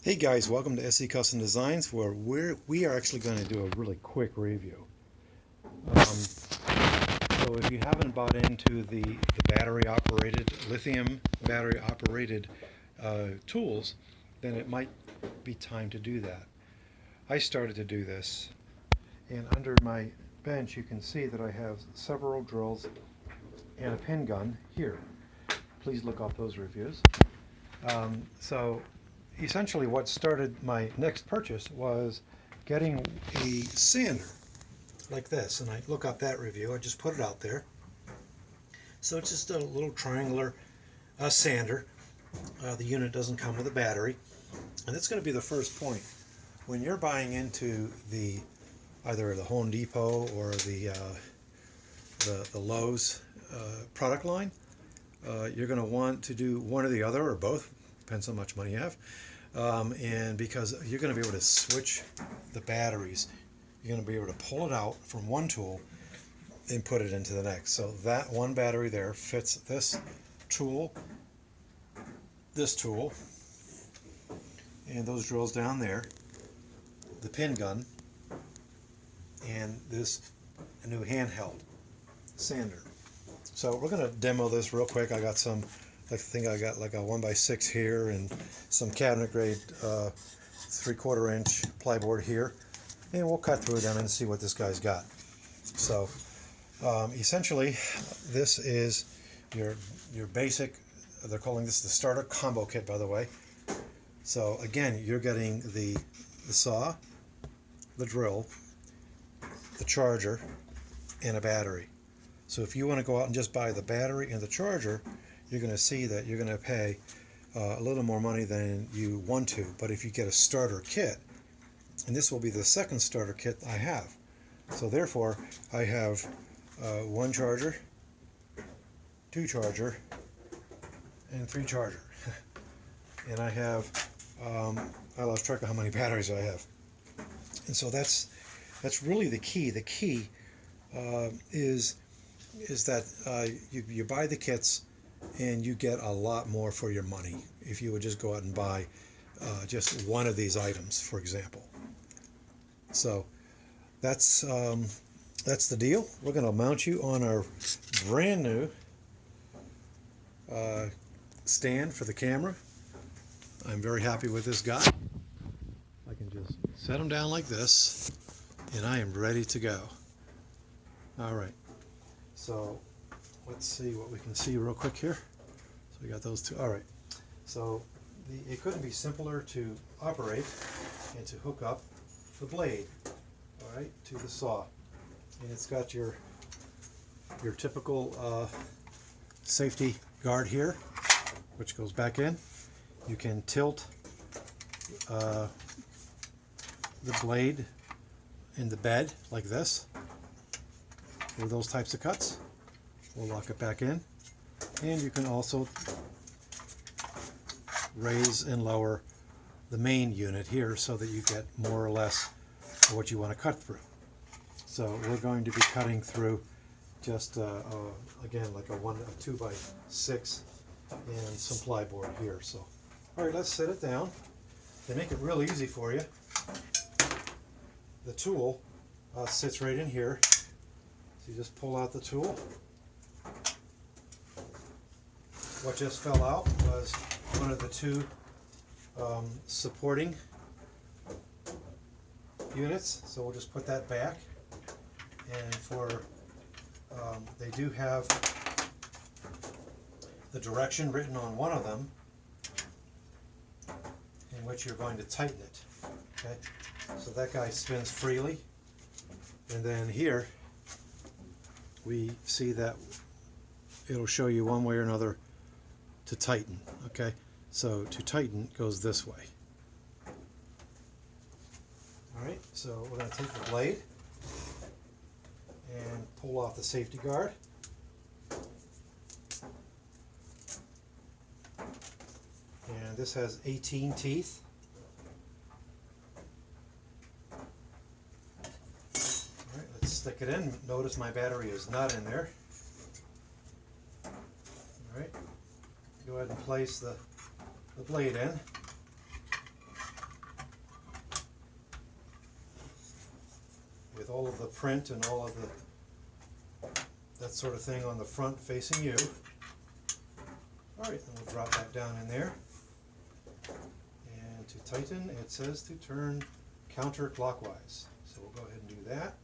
Hey guys, welcome to SC Custom Designs, where we are actually going to do a really quick review. So if you haven't bought into the battery operated, lithium battery operated tools, then it might be time to do that. I started to do this, and under my bench you can see that I have several drills and a pin gun here. Please look up those reviews. So essentially what started my next purchase was getting a sander like this, and I look up that review. I just put it out there. So it's just a little triangular sander. The unit doesn't come with a battery, and that's going to be the first point. When you're buying into either the Home Depot or the Lowe's product line, you're going to want to do one or the other, or both, depends how much money you have. And because you're going to be able to switch the batteries, you're going to be able to pull it out from one tool and put it into the next. So that one battery there fits this tool, and those drills down there, the pin gun, and this new handheld sander. So we're going to demo this real quick. I got some, I think I got like a 1x6 here and some cabinet grade 3/4 inch plyboard here, and we'll cut through them and see what this guy's got. So essentially this is your basic, they're calling this the starter combo kit, by the way. So again, you're getting the saw, the drill, the charger, and a battery. So if you want to go out and just buy the battery and the charger, you're going to see that you're going to pay a little more money than you want to. But if you get a starter kit, and this will be the second starter kit I have, so therefore I have one charger, two charger, and three charger. And I have, I lost track of how many batteries I have. And so that's really the key. The key is that you buy the kits and you get a lot more for your money if you would just go out and buy just one of these items, for example. So that's the deal. We're going to mount you on our brand new stand for the camera. I'm very happy with this guy. I can just set him down like this, and I am ready to go. All right. So let's see what we can see real quick here. So we got those two. All right. So it couldn't be simpler to operate and to hook up the blade, all right, to the saw. And it's got your typical safety guard here, which goes back in. You can tilt the blade in the bed like this for those types of cuts. We'll lock it back in, and you can also raise and lower the main unit here so that you get more or less what you want to cut through. So we're going to be cutting through just again like a 2x6 and some plyboard here. So all right, let's set it down. They make it real easy for you. The tool sits right in here. So you just pull out the tool. What just fell out was one of the two supporting units, so we'll just put that back. And they do have the direction written on one of them in which you're going to tighten it. Okay, so that guy spins freely, and then here we see that it'll show you one way or another to tighten. Okay, so to tighten goes this way. All right, so we're going to take the blade and pull off the safety guard. And this has 18 teeth. All right, let's stick it in. Notice my battery is not in there. All right, go ahead and place the blade in. with all of the print and all of that sort of thing on the front facing you. Alright, then we'll drop that down in there. And to tighten, it says to turn counterclockwise. So we'll go ahead and do that.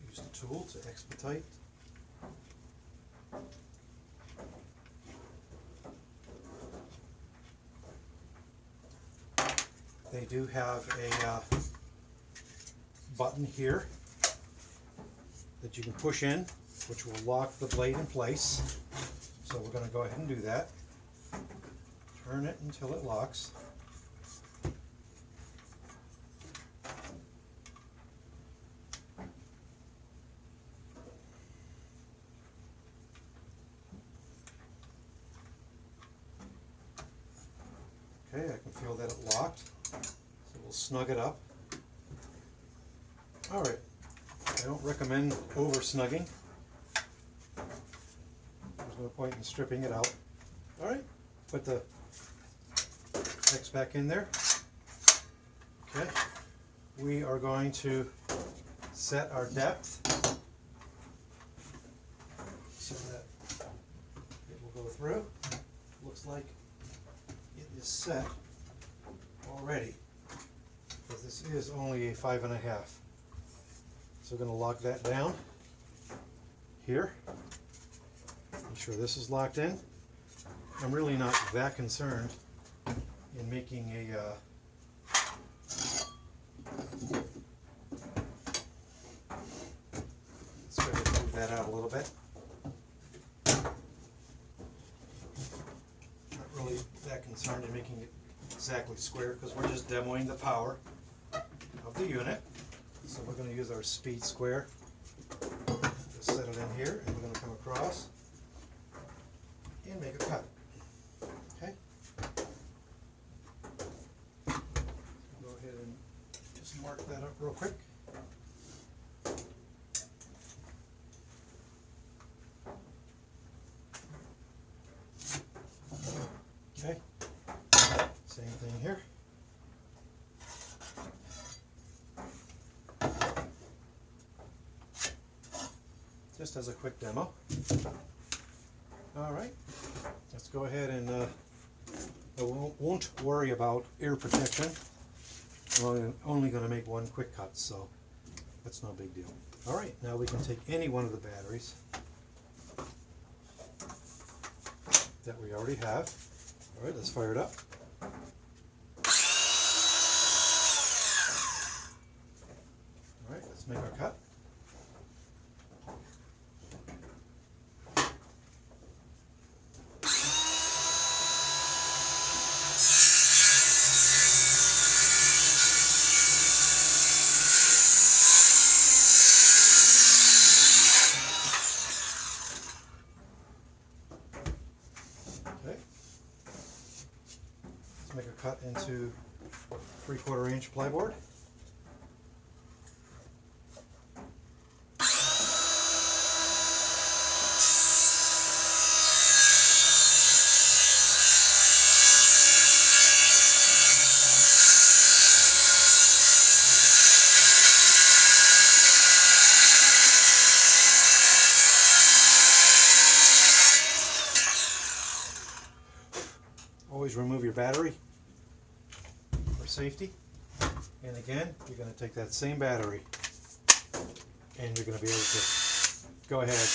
Use the tool to expedite. They do have a button here that you can push in, which will lock the blade in place. So we're going to go ahead and do that. Turn it until it locks. Okay, I can feel that it locked. So we'll snug it up. Alright, I don't recommend over snugging. There's no point in stripping it out. Alright, put the X back in there. Okay, we are going to set our depth so that it will go through. Looks like it is set already, because this is only a 5.5. So we're going to lock that down here. Make sure this is locked in. I'm really not that concerned in making a let's go ahead and move that out a little bit. Not really that concerned in making it exactly square, because we're just demoing the power of the unit. So we're going to use our speed square. Just set it in here, and we're going to come across and make a cut. Okay? Go ahead and just mark that up real quick. Okay. Same thing here. Just as a quick demo. Alright, let's go ahead and I won't worry about ear protection. I'm only going to make one quick cut, so that's no big deal. Alright, now we can take any one of the batteries that we already have. Alright, let's fire it up. Alright, let's make our cut. Make a cut into 3/4 inch plyboard. Always remove your battery for safety. And again, you're going to take that same battery and you're going to be able to go ahead,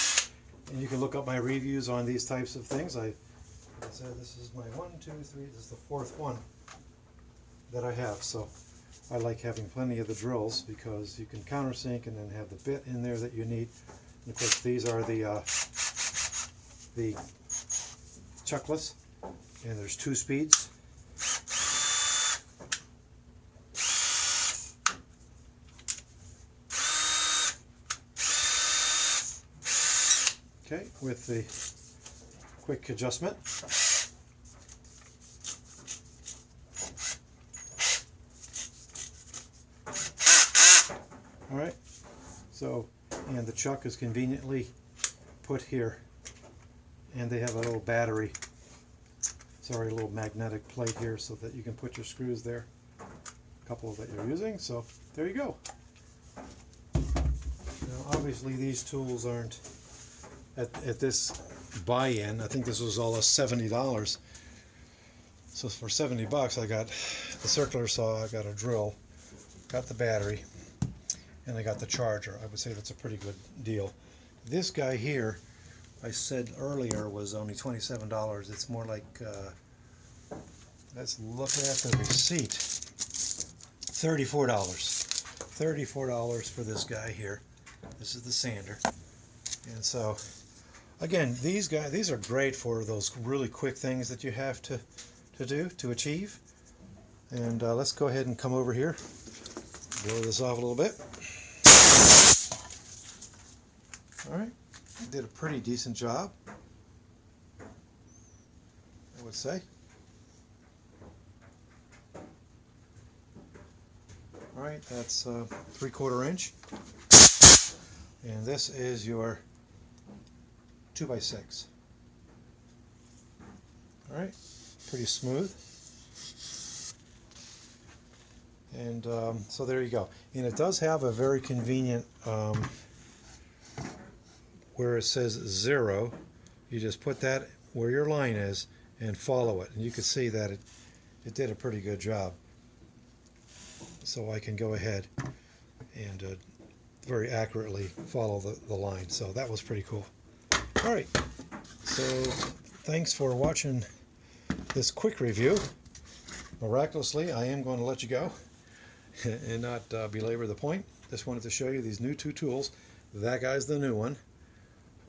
and you can look up my reviews on these types of things. I said this is my 1, 2, 3, this is the 4th one that I have. So I like having plenty of the drills because you can countersink and then have the bit in there that you need. And of course these are the chuckless. And there's 2 speeds. Okay, with the quick adjustment. All right, so, and the chuck is conveniently put here. And they have a little battery. Sorry, a little magnetic plate here so that you can put your screws there. a couple that you're using. So there you go. Now obviously these tools aren't at this buy-in. I think this was all $70. So for 70 bucks I got the circular saw, I got a drill, got the battery, and I got the charger. I would say that's a pretty good deal. This guy here, I said earlier, was only $27. It's more like, let's look at the receipt. $34. $34 for this guy here. This is the sander. And so, again, these are great for those really quick things that you have to achieve. And let's go ahead and come over here, blow this off a little bit. All right, did a pretty decent job, I would say. All right, that's 3/4 inch, and this is your 2x6. All right, pretty smooth. And so there you go. And it does have a very convenient where it says 0, you just put that where your line is and follow it. And you can see that it did a pretty good job. So I can go ahead and very accurately follow the line. So that was pretty cool. All right, so thanks for watching this quick review. Miraculously, I am going to let you go and not belabor the point. Just wanted to show you these new 2 tools. That guy's the new one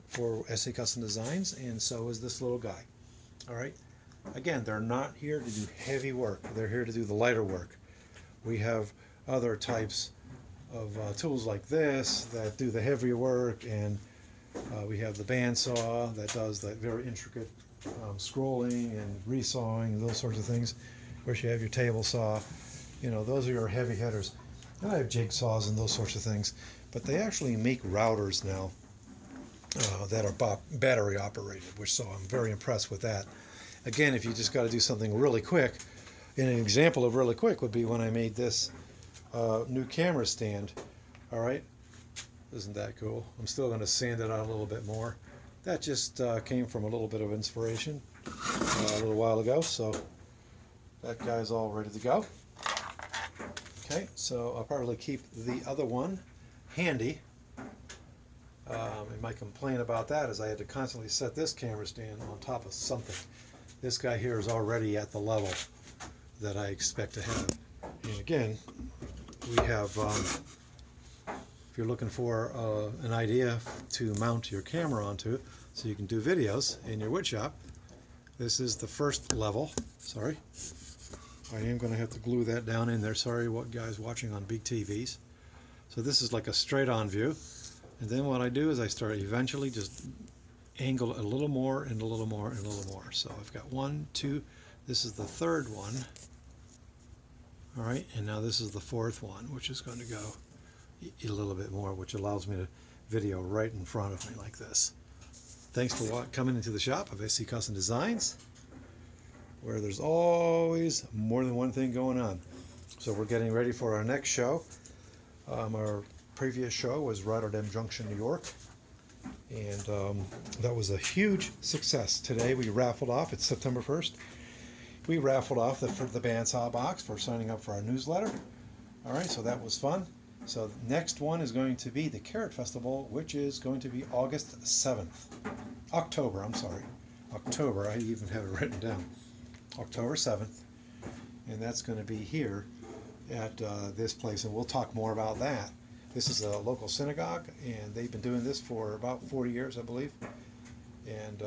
for SC Custom Designs, and so is this little guy. All right, again, they're not here to do heavy work. They're here to do the lighter work. We have other types of tools like this that do the heavier work, and we have the bandsaw that does that very intricate scrolling and resawing and those sorts of things. Of course, you have your table saw. You know, those are your heavy hitters. And I have jigsaws and those sorts of things. But they actually make routers now that are battery operated, so I'm very impressed with that. Again, if you just got to do something really quick, and an example of really quick would be when I made this new camera stand. All right, isn't that cool? I'm still going to sand it out a little bit more. That just came from a little bit of inspiration a little while ago, so that guy's all ready to go. Okay, so I'll probably keep the other one handy. And my complaint about that is I had to constantly set this camera stand on top of something. This guy here is already at the level that I expect to have. And again, we have, if you're looking for an idea to mount your camera onto so you can do videos in your wood shop, this is the first level. Sorry. I am going to have to glue that down in there. Sorry, what guys watching on big TVs. So this is like a straight on view. And then what I do is I start eventually just angle it a little more and a little more and a little more. So I've got 1, 2, this is the 3rd one. All right, and now this is the 4th one, which is going to go a little bit more, which allows me to video right in front of me like this. Thanks for coming into the shop of SC Custom Designs, where there's always more than one thing going on. So we're getting ready for our next show. Our previous show was Rotterdam Junction, New York, and that was a huge success. Today we raffled off, it's September 1st, we raffled off the bandsaw box for signing up for our newsletter. All right, so that was fun. So the next one is going to be the Carrot Festival, which is going to be August 7th. October, I'm sorry. October, I even have it written down. October 7th, and that's going to be here at this place, and we'll talk more about that. This is a local synagogue, and they've been doing this for about 40 years, I believe, and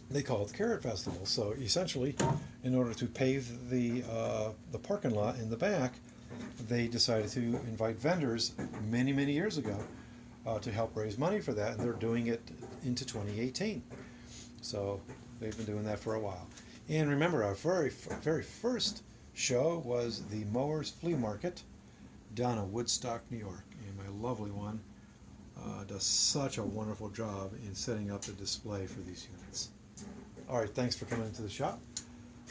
they call it the Carrot Festival. So essentially, in order to pave the parking lot in the back, they decided to invite vendors many, many years ago to help raise money for that, and they're doing it into 2018. So they've been doing that for a while. And remember, our very first show was the Mowers Flea Market down in Woodstock, New York. And my lovely one does such a wonderful job in setting up the display for these units. All right, thanks for coming into the shop.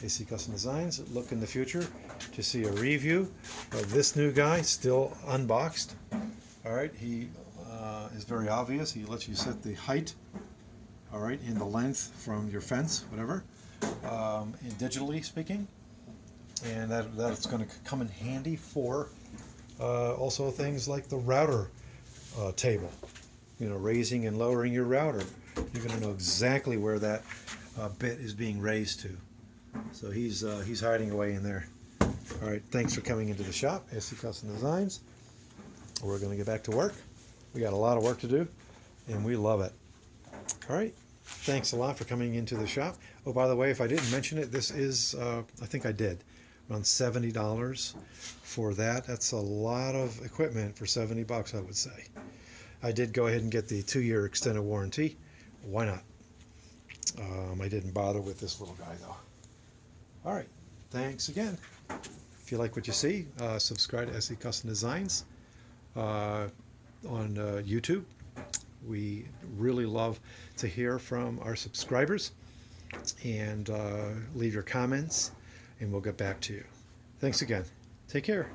AC Custom Designs. Look in the future to see a review of this new guy, still unboxed. All right, he is very obvious. He lets you set the height, all right, and the length from your fence, whatever, digitally speaking. And that's going to come in handy for also things like the router table. You know, raising and lowering your router. You're going to know exactly where that bit is being raised to. So he's hiding away in there. All right, thanks for coming into the shop, SC Custom Designs. We're going to get back to work. We got a lot of work to do, and we love it. All right, thanks a lot for coming into the shop. Oh, by the way, if I didn't mention it, this is, I think I did, around $70 for that. That's a lot of equipment for 70 bucks, I would say. I did go ahead and get the 2-year extended warranty. Why not? I didn't bother with this little guy, though. All right, thanks again. If you like what you see, subscribe to SC Custom Designs on YouTube. We really love to hear from our subscribers, and leave your comments, and we'll get back to you. Thanks again. Take care.